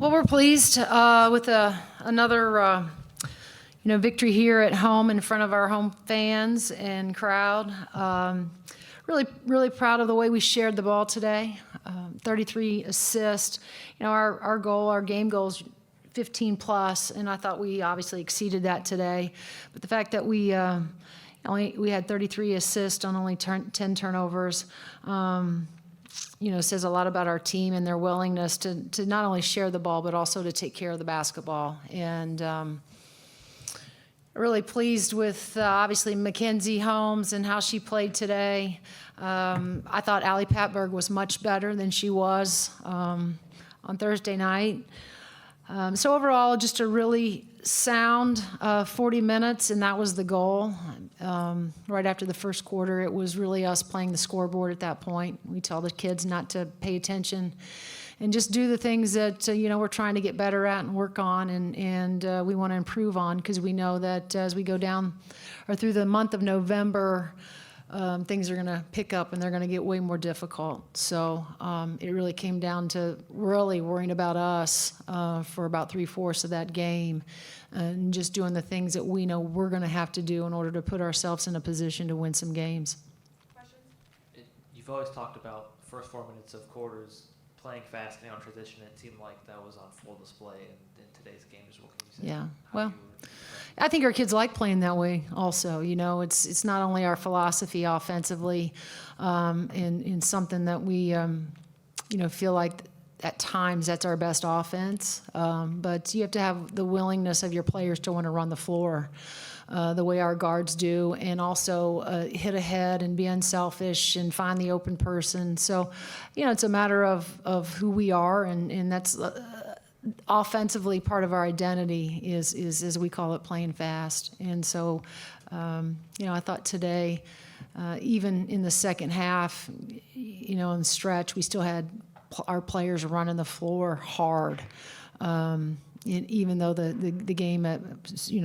Well, we're pleased with another victory here at home in front of our home fans and crowd. Really proud of the way we shared the ball today. 33 assists. Our goal, our game goal is 15 plus, and I thought we obviously exceeded that today. But the fact that we had 33 assists on only 10 turnovers, says a lot about our team and their willingness to not only share the ball, but also to take care of the basketball. And really pleased with, obviously, Mackenzie Holmes and how she played today. I thought Allie Patberg was much better than she was on Thursday night. So overall, just a really sound 40 minutes, and that was the goal. Right after the first quarter, it was really us playing the scoreboard at that point. We tell the kids not to pay attention and just do the things that we're trying to get better at and work on, and we want to improve on, because we know that as we go down or through the month of November, things are going to pick up and they're going to get way more difficult. So it really came down to really worrying about us for about 3/4 of that game, and just doing the things that we know we're going to have to do in order to put ourselves in a position to win some games. Questions? You've always talked about the first 4 minutes of quarters playing fast and on transition. It seemed like that was on full display in today's game. What can you say? Yeah, well, I think our kids like playing that way also. It's not only our philosophy offensively, and something that we feel like at times that's our best offense, but you have to have the willingness of your players to want to run the floor the way our guards do, and also hit ahead and be unselfish and find the open person. So it's a matter of who we are, and that's offensively part of our identity is as we call it, playing fast. And so I thought today, even in the second half, in the stretch, we still had our players running the floor hard, even though the game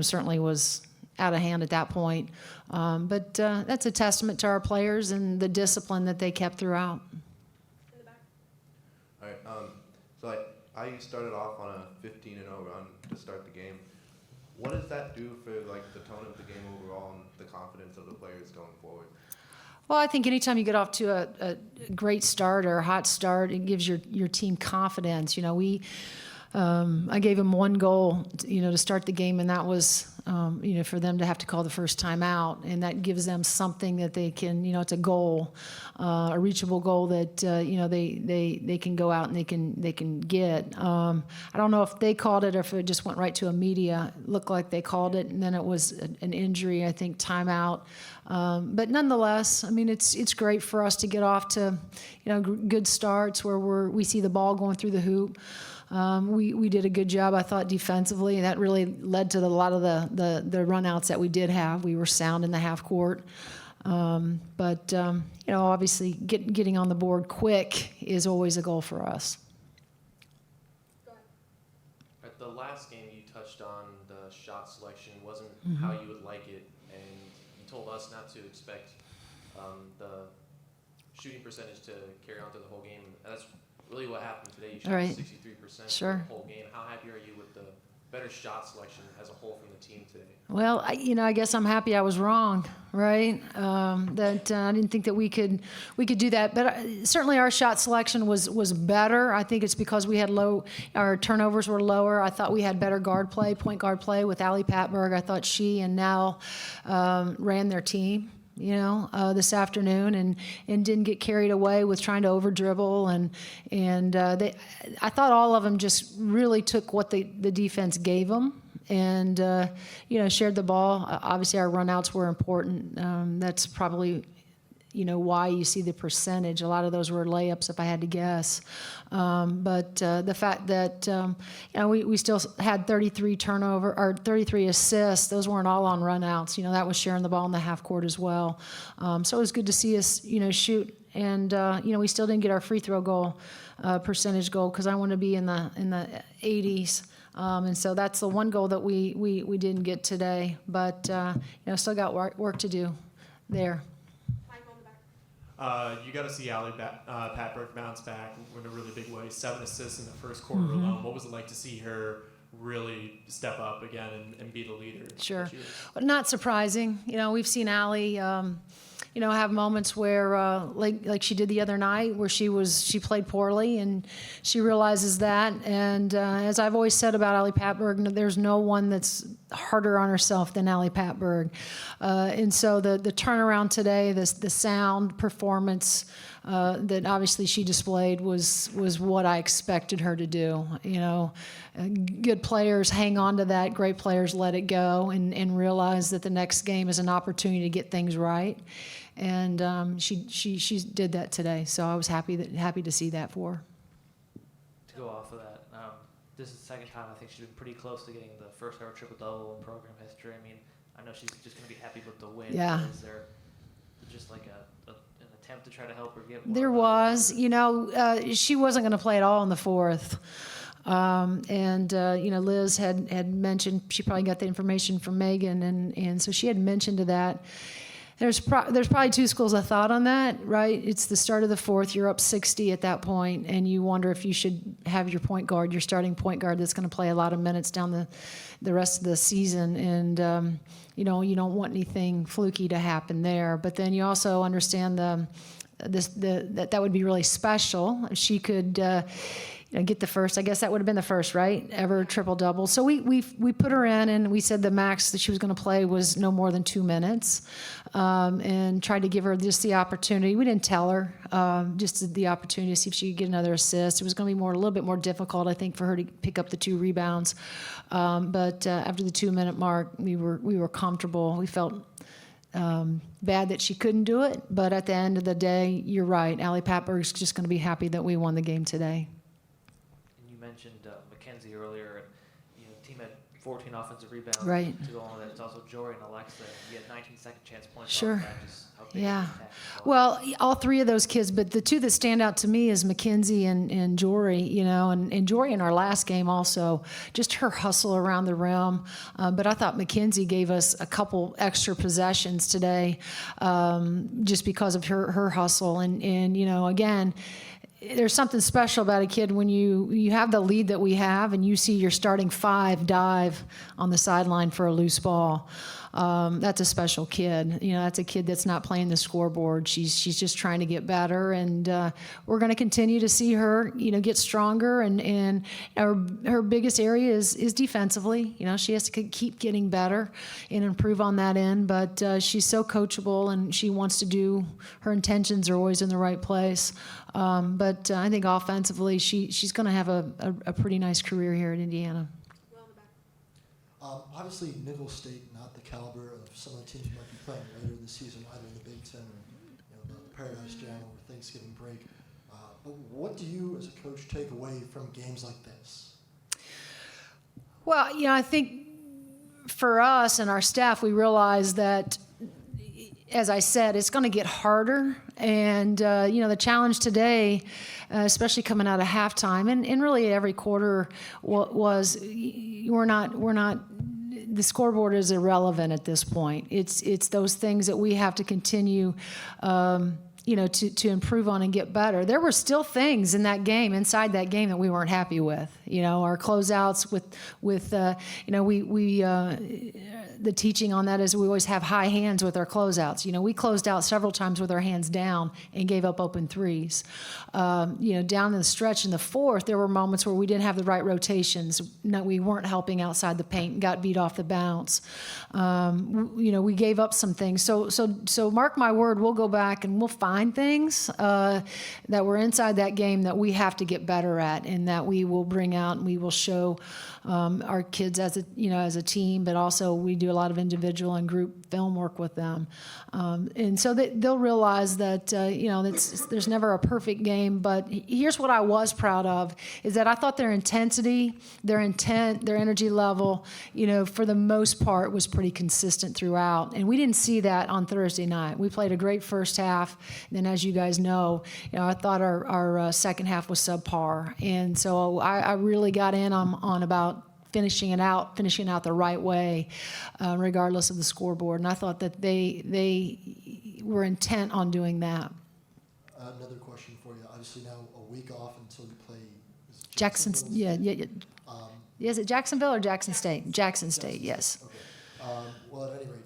certainly was out of hand at that point. But that's a testament to our players and the discipline that they kept throughout. In the back. All right. So IU started off on a 15-0 run to start the game. What does that do for the tone of the game overall and the confidence of the players going forward? Well, I think anytime you get off to a great start or a hot start, it gives your team confidence. I gave them one goal, to start the game, and that was, for them to have to call the first time out, and that gives them something that they can, it's a goal, a reachable goal that, they can go out and they can get. I don't know if they called it or if it just went right to a media. It looked like they called it, and then it was an injury, I think, timeout. But nonetheless, it's great for us to get off to, good starts where we see the ball going through the hoop. We did a good job, I thought, defensively. That really led to a lot of the run-outs that we did have. We were sound in the half court. But obviously getting on the board quick is always a goal for us. Go ahead. At the last game, you touched on the shot selection wasn't how you would like it, and you told us not to expect the shooting percentage to carry on through the whole game. That's really what happened today. You shot 63% Sure. the whole game. How happy are you with the better shot selection as a whole from the team today? Well, I guess I'm happy I was wrong, right? That I didn't think that we could do that. But certainly our shot selection was better. I think it's because we had our turnovers were lower. I thought we had better point guard play with Allie Patberg. I thought she and Nell ran their team, this afternoon, and didn't get carried away with trying to over dribble, and I thought all of them just really took what the defense gave them, and shared the ball. Obviously our runouts were important. That's probably why you see the percentage. A lot of those were layups, if I had to guess. But the fact that we still had 33 assists. Those weren't all on runouts. That was sharing the ball in the half court as well. So it was good to see us shoot. And we still didn't get our free throw goal percentage goal, because I want to be in the 80s. And so that's the one goal that we didn't get today. But still got work to do there. You got to see Patberg bounce back in a really big way. 7 assists in the first quarter alone. What was it like to see her really step up again and be the leader? Sure. that she is? Not surprising. We've seen Allie, have moments where, like she did the other night, where she played poorly, and she realizes that. And as I've always said about Allie Patberg, there's no one that's harder on herself than Allie Patberg. And so the turnaround today, the sound performance that obviously she displayed was what I expected her to do. Good players hang on to that. Great players let it go and realize that the next game is an opportunity to get things right. And she did that today. So I was happy to see that for her. To go off of that, this is the second time I think she's been pretty close to getting the first ever triple-double in program history. I mean, I know she's just going to be happy with the win. Yeah. But is there just like an attempt to try to help her get more? There was. She wasn't going to play at all in the fourth. Liz had mentioned, she probably got the information from Megan, and so she had mentioned to that. There's probably two schools of thought on that, right? It's the start of the fourth. You're up 60 at that point, and you wonder if you should have your point guard, your starting point guard that's going to play a lot of minutes down the rest of the season. And, you don't want anything fluky to happen there. But then you also understand that would be really special if she could get the first. I guess that would have been the first, right? Ever triple-double. So we put her in, and we said the max that she was going to play was no more than 2 minutes, and tried to give her just the opportunity. We didn't tell her, just the opportunity to see if she could get another assist. It was going to be a little bit more difficult, I think, for her to pick up the 2 rebounds. But after the 2-minute mark, we were comfortable. We felt bad that she couldn't do it, but at the end of the day, you're right. Allie Patberg's just going to be happy that we won the game today. You mentioned Mackenzie earlier, and team had 14 offensive rebounds. Right. To go on with that, it's also Jory and Alexa. You had 19 second chance points. Sure. Off practice. How big Yeah. of an impact was? Well, all 3 of those kids, but the 2 that stand out to me is Mackenzie and Jory, and Jory in our last game also, just her hustle around the rim. But I thought Mackenzie gave us a couple extra possessions today, just because of her hustle. And again, there's something special about a kid when you have the lead that we have, and you see your starting 5 dive on the sideline for a loose ball. That's a special kid. That's a kid that's not playing the scoreboard. She's just trying to get better, and we're going to continue to see her, get stronger. And her biggest area is defensively. She has to keep getting better and improve on that end. But she's so coachable, and she wants to do. Her intentions are always in the right place. But I think offensively, she's going to have a pretty nice career here at Indiana. Well in the back. Obviously, Nicholls State, not the caliber of some of the teams you might be playing later this season, either in the Big Ten or the Paradise Jam or Thanksgiving break. But what do you, as a coach, take away from games like this? Well, I think for us and our staff, we realize that, as I said, it's going to get harder. And, the challenge today, especially coming out of halftime, and really every quarter was we're not the scoreboard is irrelevant at this point. It's those things that we have to continue, to improve on and get better. There were still things in that game, inside that game, that we weren't happy with. Our closeouts with the teaching on that is we always have high hands with our closeouts. We closed out several times with our hands down and gave up open threes. Down in the stretch in the fourth, there were moments where we didn't have the right rotations. No, we weren't helping outside the paint and got beat off the bounce. We gave up some things. So mark my word, we'll go back and we'll find things that were inside that game that we have to get better at, and that we will bring out and we will show our kids as a team, but also we do a lot of individual and group film work with them. And so they'll realize that, there's never a perfect game, but here's what I was proud of, is that I thought their intensity, their intent, their energy level, for the most part was pretty consistent throughout. And we didn't see that on Thursday night. We played a great first half. Then, as you guys know, I thought our second half was subpar. And so I really got in on about finishing out the right way, regardless of the scoreboard. And I thought that they were intent on doing that. Another question for you. Obviously now a week off until you play is it Jackson, Jacksonville? yeah. Is it Jacksonville or Jackson State? Jackson State, yes. Okay. Well, at any rate,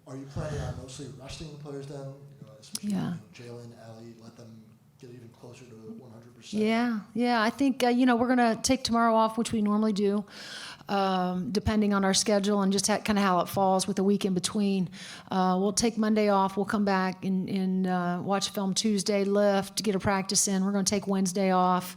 are you planning on mostly resting the players then? Especially Yeah. Jalen, Allie, let them get even closer to 100%? Yeah. I think, we're going to take tomorrow off, which we normally do, depending on our schedule and just kind of how it falls with the week in between. We'll take Monday off. We'll come back and watch film Tuesday, lift, get a practice in. We're going to take Wednesday off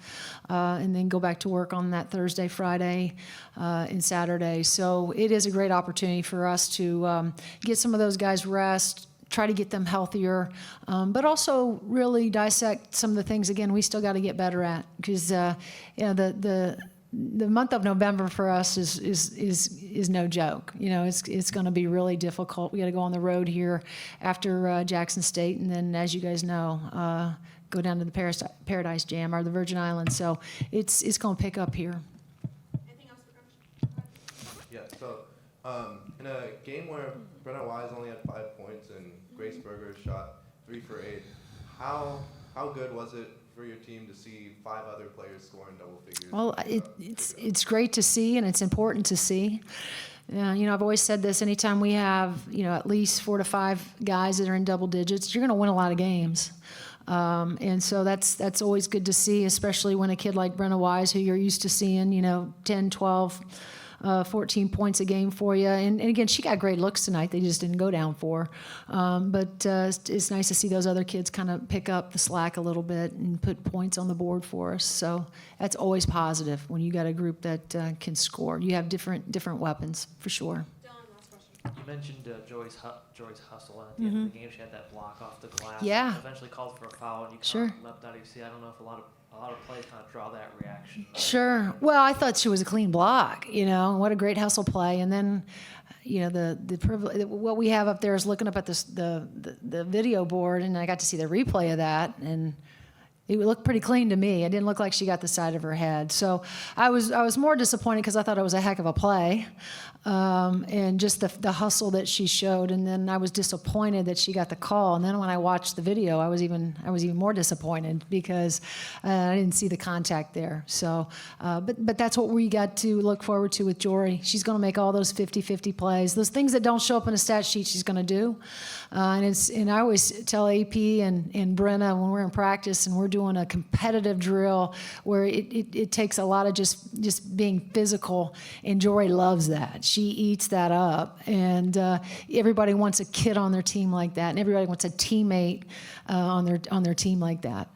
and then go back to work on that Thursday, Friday, and Saturday. So it is a great opportunity for us to get some of those guys rest, try to get them healthier, but also really dissect some of the things, again, we still got to get better at, because the month of November for us is no joke. It's going to be really difficult. We got to go on the road here after Jackson State, and then, as you guys know, go down to the Paradise Jam or the Virgin Islands. So it's going to pick up here. Anything else for Coach? Yeah, so in a game where Brenna Wise only had 5 points and Grace Berger shot 3 for 8, how good was it for your team to see 5 other players scoring double figures? Well, it's great to see, and it's important to see. I've always said this: anytime we have at least 4 to 5 guys that are in double digits, you're going to win a lot of games. And so that's always good to see, especially when a kid like Brenna Wise, who you're used to seeing, 10, 12, 14 points a game for you. And again, she got great looks tonight. They just didn't go down for her. But it's nice to see those other kids kind of pick up the slack a little bit and put points on the board for us. So that's always positive when you got a group that can score. You have different weapons, for sure. Dylan, last question. You mentioned Joy's hustle, and at the end of the game, she had that block off the glass. Yeah. Eventually called for a foul, and you Sure. kind of leapt out of your seat. I don't know if a lot of plays kind of draw that reaction. Sure. Well, I thought she was a clean block, what a great hustle play. And then, the privilege, what we have up there is looking up at the video board, and I got to see the replay of that, and it looked pretty clean to me. It didn't look like she got the side of her head. So I was more disappointed because I thought it was a heck of a play, and just the hustle that she showed. And then I was disappointed that she got the call. And then when I watched the video, I was even more disappointed because I didn't see the contact there. So, but that's what we got to look forward to with Jory. She's going to make all those 50-50 plays, those things that don't show up in a stat sheet. She's going to do, and I always tell AP and Brenna when we're in practice and we're doing a competitive drill where it takes a lot of just being physical, and Jory loves that. She eats that up, and everybody wants a kid on their team like that, and everybody wants a teammate on their team like that.